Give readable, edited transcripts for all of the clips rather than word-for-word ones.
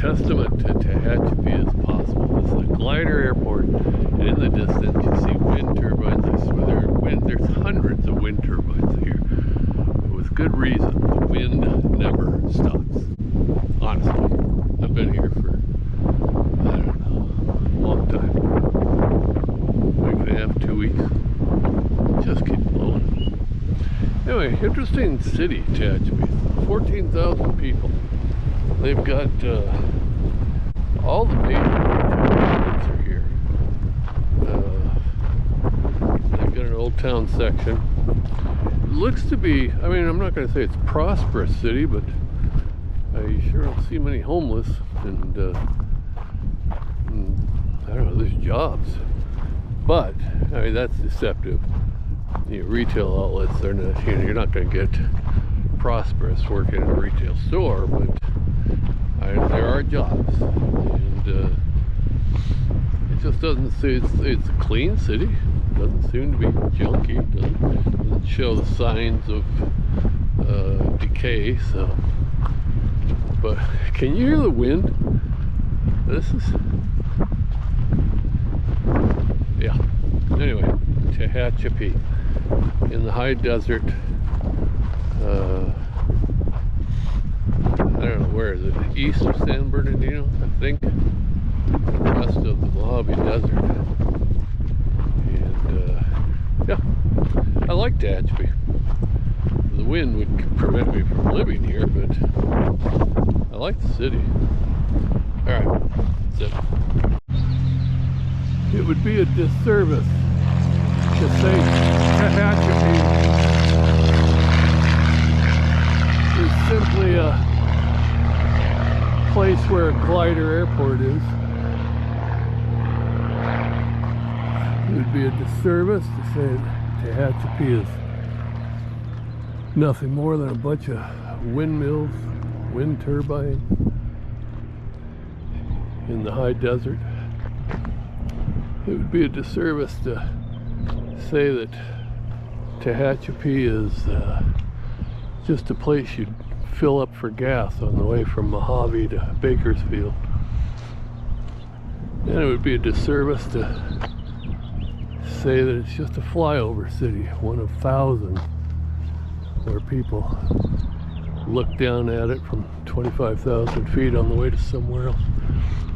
testament to Tehachapi as possible. This is a glider airport, and in the distance you see wind turbines. I swear there's hundreds of wind turbines here. With good reason. The wind never stops. Honestly, I've been here for, I don't know, a long time. Week and a half, 2 weeks. Just keeps blowing. Anyway, interesting city, Tehachapi. 14,000 people. They've got all the major markets are here. They've got an old town section. It looks to be, I mean, I'm not going to say it's a prosperous city, but I sure don't see many homeless, and I don't know, there's jobs. But, I mean, that's deceptive. You know, retail outlets, they're not, you know, you're not going to get prosperous working in a retail store, but there are jobs, and it just doesn't say it's a clean city. It doesn't seem to be junky. It doesn't show the signs of decay. So, but can you hear the wind? This is, yeah. Anyway, Tehachapi in the high desert. I don't know, where is it? East of San Bernardino, I think. The rest of the Mojave Desert. And yeah, I like Tehachapi. The wind would prevent me from living here, but I like the city. Alright, that's it. It would be a disservice to say Tehachapi is simply a place where a glider airport is. It would be a disservice to say that Tehachapi is nothing more than a bunch of windmills, wind turbines in the high desert. It would be a disservice to say that Tehachapi is just a place you'd fill up for gas on the way from Mojave to Bakersfield. And it would be a disservice to say that it's just a flyover city, one of thousands, where people look down at it from 25,000 feet on the way to somewhere else.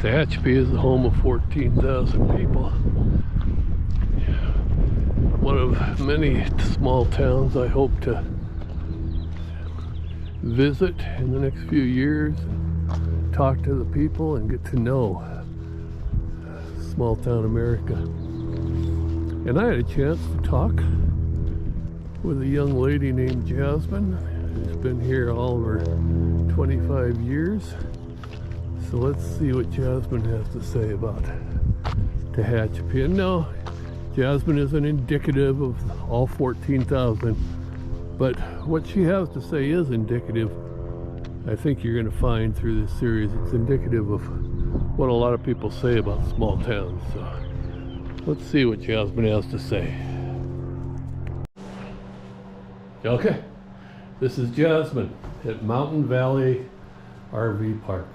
Tehachapi is the home of 14,000 people. One of many small towns I hope to visit in the next few years and talk to the people and get to know small town America. And I had a chance to talk with a young lady named Jasmine who's been here all over 25 years. So let's see what Jasmine has to say about Tehachapi. And no, Jasmine isn't indicative of all 14,000. But what she has to say is indicative. I think you're going to find through this series it's indicative of what a lot of people say about small towns. So let's see what Jasmine has to say. Okay, this is Jasmine at Mountain Valley RV Park,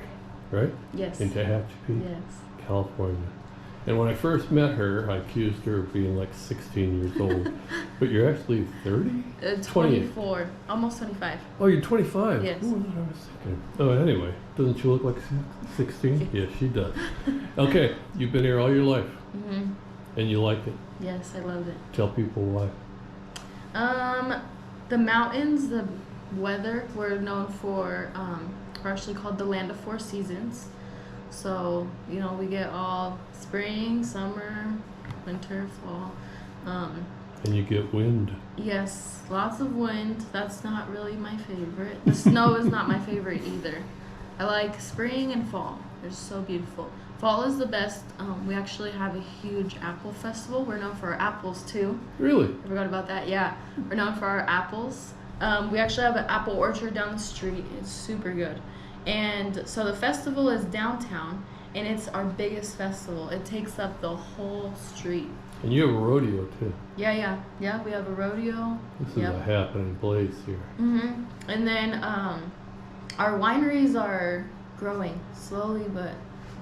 right? Yes. In Tehachapi, yes, California. And when I first met her, I accused her of being like 16 years old. But you're actually 30? 24, almost 25. Oh, you're 25? Yes. Ooh, that's what I was thinking. Oh, anyway, doesn't she look like 16? Yes, she does. Okay, you've been here all your life. Mm-hmm. And you like it? Yes, I love it. Tell people why. The mountains, the weather, we're known for, we're actually called the land of four seasons. So, you know, we get all spring, summer, winter, fall. And you get wind. Yes, lots of wind. That's not really my favorite. The snow is not my favorite either. I like spring and fall. They're so beautiful. Fall is the best. We actually have a huge apple festival. We're known for our apples too. Really? I forgot about that. Yeah, we're known for our apples. We actually have an apple orchard down the street. It's super good. And so the festival is downtown, and it's our biggest festival. It takes up the whole street. And you have a rodeo too. Yeah. We have a rodeo. This is a happening place here. And then our wineries are growing slowly, but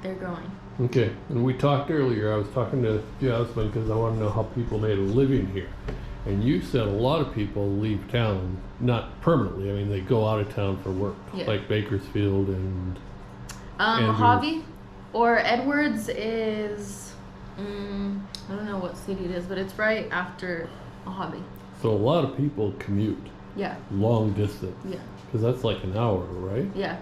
they're growing. Okay, and we talked earlier, I was talking to Jasmine because I want to know how people made a living here. And you said a lot of people leave town, not permanently, I mean, they go out of town for work, Yeah. like Bakersfield and Andrews. Mojave or Edwards is, I don't know what city it is, but it's right after Mojave. So a lot of people commute Yeah, long distance, yeah, because that's like an hour, right? yeah,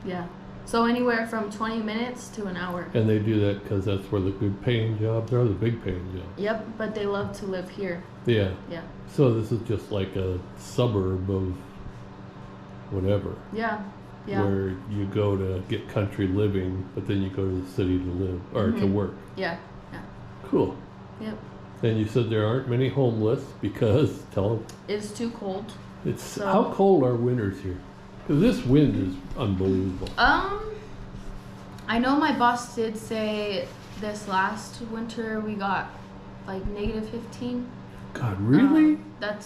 yeah. So anywhere from 20 minutes to an hour. And they do that because that's where the good paying jobs are, the big paying jobs. Yep, but they love to live here. Yeah. Yeah, So this is just like a suburb of whatever, yeah, yeah, where you go to get country living, but then you go to the city to live or to work. yeah, yeah. Cool. Yep. And you said there aren't many homeless because, tell them, It's too cold. it's So- how cold are winters here? Because this wind is unbelievable. I know my boss did say this last winter we got like -15. God, really? That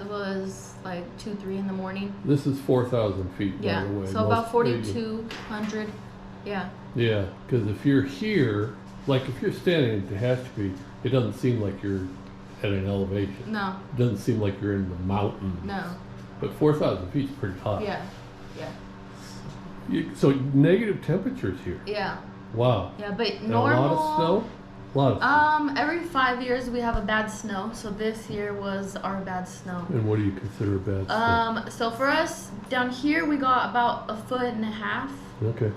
was like 2-3 in the morning. This is 4,000 feet, by Yeah, the way. so about Most- 4,200. Yeah, Yeah, because if you're here, like if you're standing in Tehachapi, it doesn't seem like you're at an elevation. no, It doesn't seem like you're in the mountains. no, But 4,000 feet is pretty high. yeah, yeah, So negative temperatures here. yeah, Wow. yeah. But And normal. a lot of snow? A lot of snow. Every 5 years we have a bad snow. So this year was our bad snow. And what do you consider bad snow? So for us down here we got about 1.5 feet. Okay.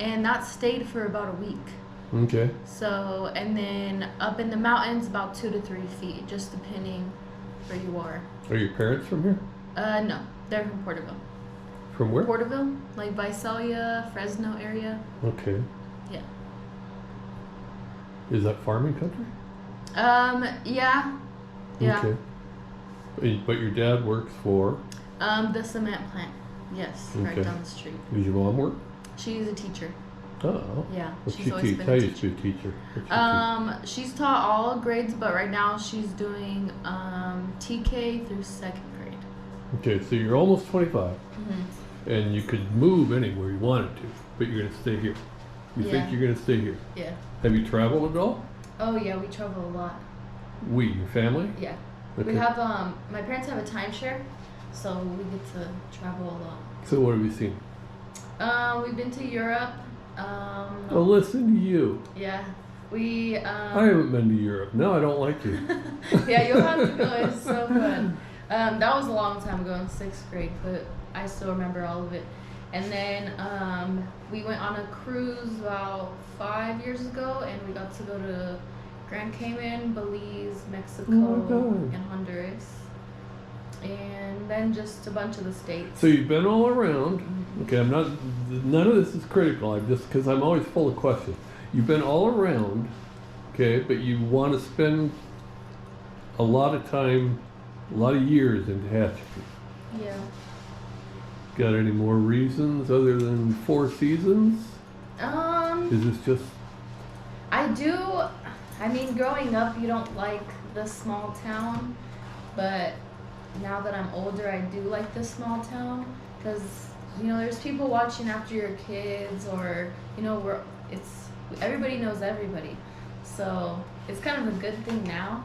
And that stayed for about a week. Okay. So, and then up in the mountains, about 2 to 3 feet, just depending where you are. Are your parents from here? No, they're from Porterville. From where? Porterville, like Visalia, Fresno area. Okay. Yeah. Is that farming country? Yeah. Yeah. Okay. But your dad works for? The cement plant. Yes, right Okay. down the street. Does your mom work? She's a teacher. Oh. Yeah, What's she's she always teach? been How a used to teacher. be a teacher? What's she She's taught all grades, but right now she's doing TK through 2nd grade. Okay, so you're almost 25, Mm-hmm. and you could move anywhere you wanted to, but you're going to stay here. You think Yeah. you're going to stay here? Yeah. Have you traveled at all? Oh yeah, we travel a lot. Your family? Yeah. Okay. We have my parents have a timeshare, so we get to travel a lot. So what have you seen? We've been to Europe. Oh, listen to you. Yeah. We I haven't been to Europe. No, I don't like you. yeah, you'll have to go. It's so fun. That was a long time ago in 6th grade, but I still remember all of it. And then we went on a cruise about 5 years ago, and we got to go to Grand Cayman, Belize, Mexico, Oh my God. and Honduras. And then just a bunch of the states. So you've been all around. Okay, none of this is critical. I'm just, because I'm always full of questions. You've been all around, okay, but you want to spend a lot of time, a lot of years in Tehachapi. Yeah. Got any more reasons other than 4 seasons? Is this just, I do. I mean, growing up, you don't like the small town, but now that I'm older, I do like the small town because there's people watching after your kids, or everybody knows everybody, so it's kind of a good thing now.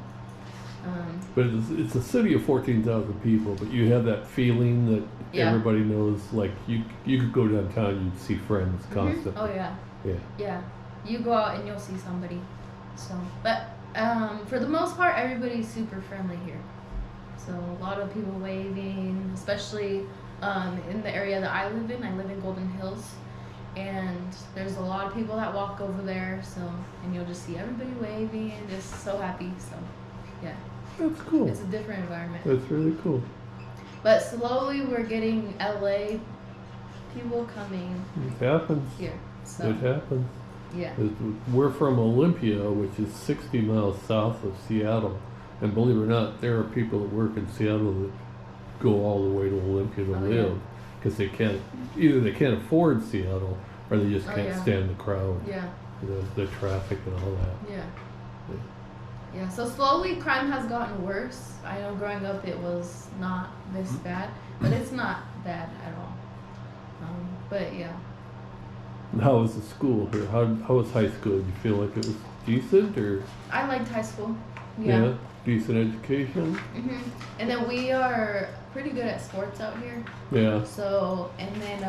but it's a city of 14,000 people, but you have that feeling that Yeah. everybody knows, like you could go downtown, you'd see friends constantly. Oh yeah. Yeah. Yeah, you go out and you'll see somebody. So, but for the most part, everybody's super friendly here. So a lot of people waving, especially in the area that I live in. I live in Golden Hills, and there's a lot of people that walk over there. So, and you'll just see everybody waving and just so happy. So, yeah, That's cool. it's a different environment. That's really cool. But slowly, we're getting LA people coming It happens. here. So, It happens. yeah. We're from Olympia, which is 60 miles south of Seattle. And believe it or not, there are people that work in Seattle that go all the way to Olympia to Oh, live because they can't afford Seattle, or they just Oh, can't yeah. stand the crowd, Yeah. the traffic and all that. Yeah. Yeah, so slowly crime has gotten worse. I know growing up it was not this bad, but it's not bad at all. But yeah. And how was the school here? How was high school? Did you feel like it was decent or? I liked high school. Yeah. Decent education. And then we are pretty good at sports out here. Yeah. So, and then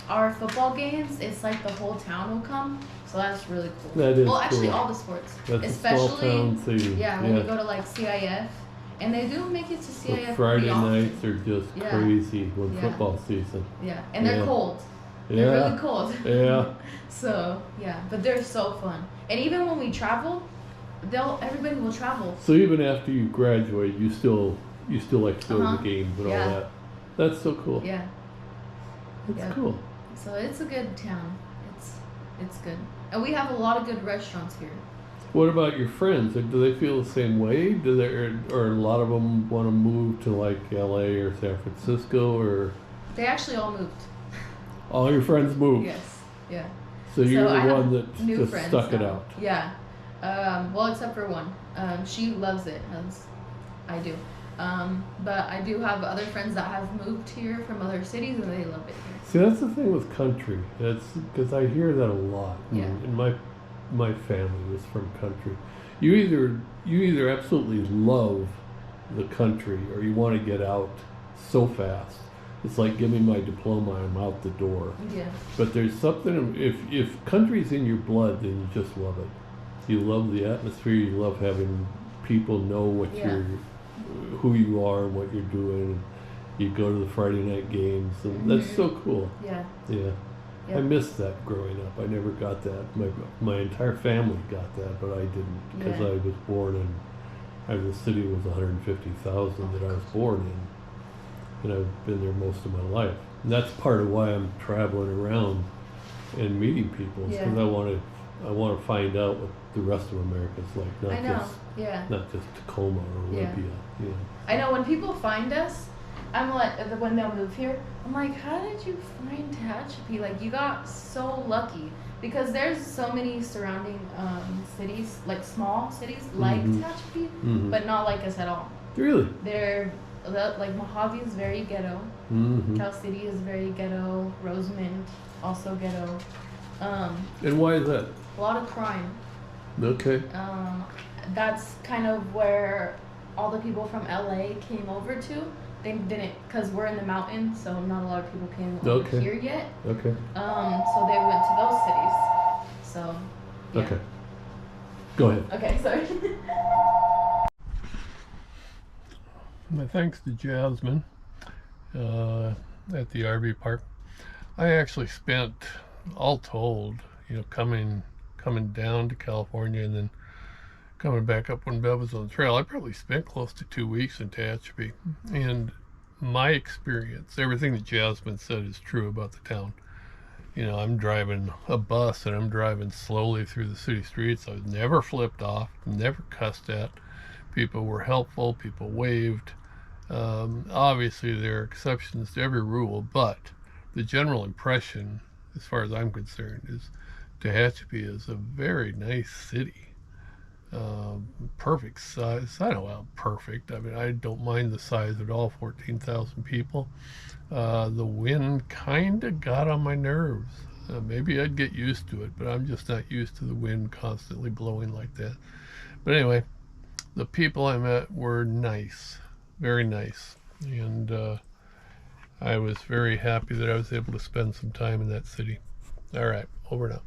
our football games, it's like the whole town will come. So that's really cool. That is well, actually, cool. all the sports. That's especially, a small town thing. Yeah, when you go to like CIF, and they do make it to CIF. The Friday pretty often. nights are just crazy when football season. Yeah, and they're cold. Yeah. They're really cold. Yeah. So yeah, but they're so fun. And even when we travel, everybody will travel. So even after you graduate, you still like to go to the games and all that. That's so cool. Yeah. That's cool. So it's a good town. It's good. And we have a lot of good restaurants here. What about your friends? Do they feel the same way? Do they, or a lot of them want to move to like LA or San Francisco or? They actually all moved. All your friends moved? Yes. Yeah. So you're the one that just stuck it out. Yeah. Well, except for one. She loves it, as I do. But I do have other friends that have moved here from other cities and they love it here. See, that's the thing with country. That's because I hear that a lot. Yeah. And my family was from country. You either absolutely love the country or you want to get out so fast. It's like, give me my diploma, I'm out the door. Yeah. But there's something, if country's in your blood, then you just love it. You love the atmosphere, you love having people know who you are and what you're doing. You go to the Friday night games, and that's so cool. Yeah. Yeah. I missed that growing up. I never got that. My entire family got that, but I didn't because I was born in, the city was 150,000 that I was born in, and I've been there most of my life. And that's part of why I'm traveling around and meeting people, because I want to find out what the rest of America's like, not just Tacoma or Olympia. Yeah. I know when people find us, I'm like, when they'll move here, I'm like, how did you find Tehachapi? Like, you got so lucky. Because there's so many surrounding cities, like small cities, like Tehachapi, but not like us at all. Really? They're, like, Mojave is very ghetto. Cal City is very ghetto. Rosamond, also ghetto. And why is that? A lot of crime. Okay. That's kind of where all the people from LA came over to. They didn't, because we're in the mountains, so not a lot of people came over here yet. Okay. So they went to those cities. So, yeah. Okay. Go ahead. Okay, sorry. My thanks to Jasmine at the RV park. I actually spent, all told, coming down to California and then coming back up when Bev was on the trail, I probably spent close to 2 weeks in Tehachapi. And my experience, everything that Jasmine said is true about the town. I'm driving a bus and I'm driving slowly through the city streets. I was never flipped off, never cussed at. People were helpful, people waved. Obviously there are exceptions to every rule, but the general impression, as far as I'm concerned, is Tehachapi is a very nice city. Perfect size. I don't know, perfect. I mean, I don't mind the size at all, 14,000 people. The wind kind of got on my nerves. Maybe I'd get used to it, but I'm just not used to the wind constantly blowing like that. But anyway, the people I met were nice, very nice. And I was very happy that I was able to spend some time in that city. All right, over now.